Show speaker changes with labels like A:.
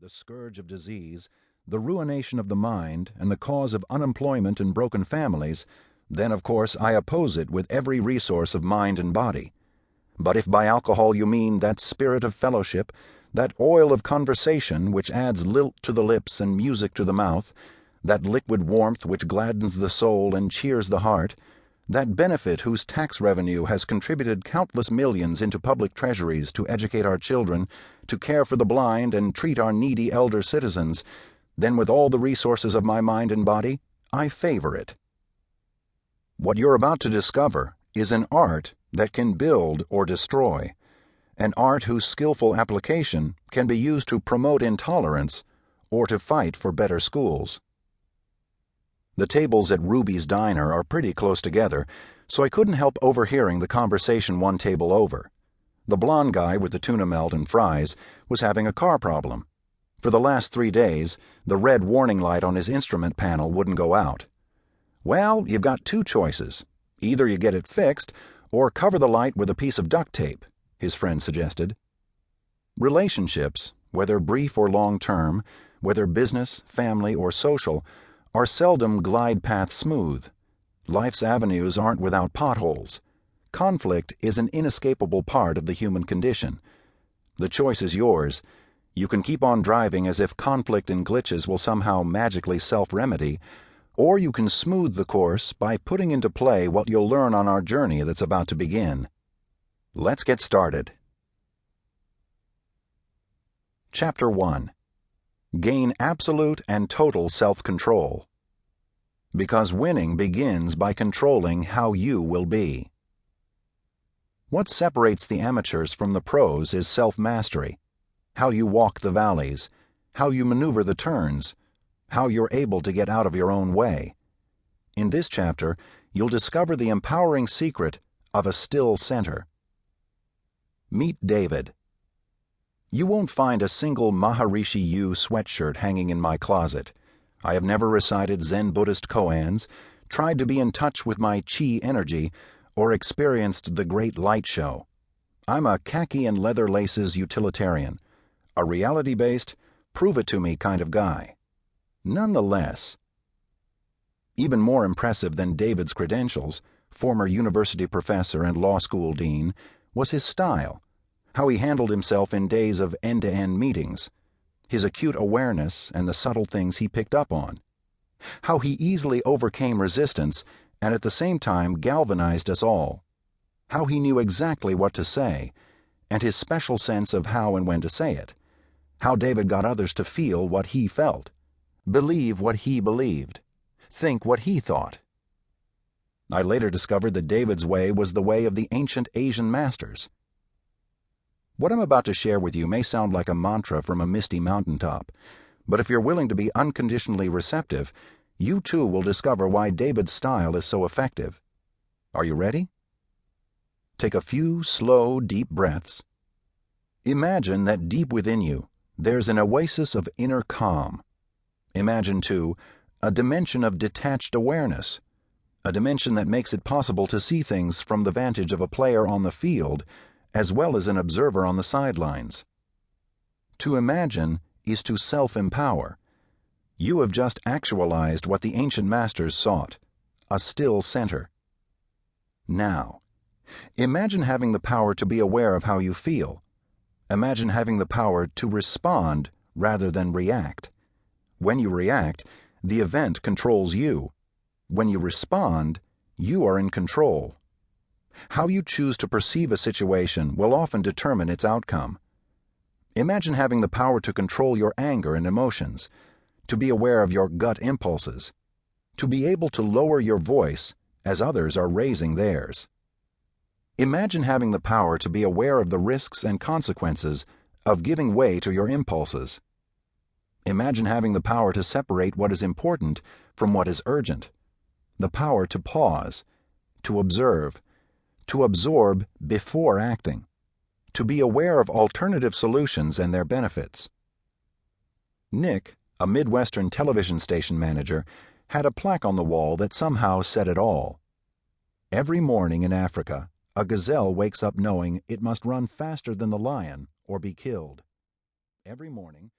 A: the scourge of disease, the ruination of the mind, and the cause of unemployment and broken families, then of course I oppose it with every resource of mind and body. But if by alcohol you mean that spirit of fellowship, that oil of conversation which adds lilt to the lips and music to the mouth, that liquid warmth which gladdens the soul and cheers the heart, that benefit whose tax revenue has contributed countless millions into public treasuries to educate our children, to care for the blind, and treat our needy elder citizens, then with all the resources of my mind and body, I favor it. What you're about to discover is an art that can build or destroy, an art whose skillful application can be used to promote intolerance or to fight for better schools. The tables at Ruby's Diner are pretty close together, so I couldn't help overhearing the conversation one table over. The blond guy with the tuna melt and fries was having a car problem. For the last 3 days, the red warning light on his instrument panel wouldn't go out. "Well, you've got 2 choices. Either you get it fixed, or cover the light with a piece of duct tape," his friend suggested. Relationships, whether brief or long-term, whether business, family, or social, are seldom glide path smooth. Life's avenues aren't without potholes. Conflict is an inescapable part of the human condition. The choice is yours. You can keep on driving as if conflict and glitches will somehow magically self-remedy, or you can smooth the course by putting into play what you'll learn on our journey that's about to begin. Let's get started. Chapter 1. Gain absolute and total self-control. Because winning begins by controlling how you will be. What separates the amateurs from the pros is self-mastery, how you walk the valleys, how you maneuver the turns, how you're able to get out of your own way. In this chapter, you'll discover the empowering secret of a still center. Meet David. You won't find a single Maharishi Yu sweatshirt hanging in my closet. I have never recited Zen Buddhist koans, tried to be in touch with my chi energy, or experienced the great light show. I'm a khaki and leather laces utilitarian, a reality-based, prove-it-to-me kind of guy. Nonetheless, even more impressive than David's credentials, former university professor and law school dean, was his style, how he handled himself in days of end-to-end meetings, his acute awareness and the subtle things he picked up on, how he easily overcame resistance and at the same time galvanized us all, how he knew exactly what to say, and his special sense of how and when to say it, how David got others to feel what he felt, believe what he believed, think what he thought. I later discovered that David's way was the way of the ancient Asian masters. What I'm about to share with you may sound like a mantra from a misty mountaintop, but if you're willing to be unconditionally receptive, you too will discover why David's style is so effective. Are you ready? Take a few slow, deep breaths. Imagine that deep within you, there's an oasis of inner calm. Imagine, too, a dimension of detached awareness, a dimension that makes it possible to see things from the vantage of a player on the field as well as an observer on the sidelines. To imagine is to self-empower. You have just actualized what the ancient masters sought, a still center. Now, imagine having the power to be aware of how you feel. Imagine having the power to respond rather than react. When you react, the event controls you. When you respond, you are in control. How you choose to perceive a situation will often determine its outcome. Imagine having the power to control your anger and emotions, to be aware of your gut impulses, to be able to lower your voice as others are raising theirs. Imagine having the power to be aware of the risks and consequences of giving way to your impulses. Imagine having the power to separate what is important from what is urgent, the power to pause, to observe, to absorb before acting, to be aware of alternative solutions and their benefits. Nick, a Midwestern television station manager, had a plaque on the wall that somehow said it all. Every morning in Africa, a gazelle wakes up knowing it must run faster than the lion or be killed. Every morning,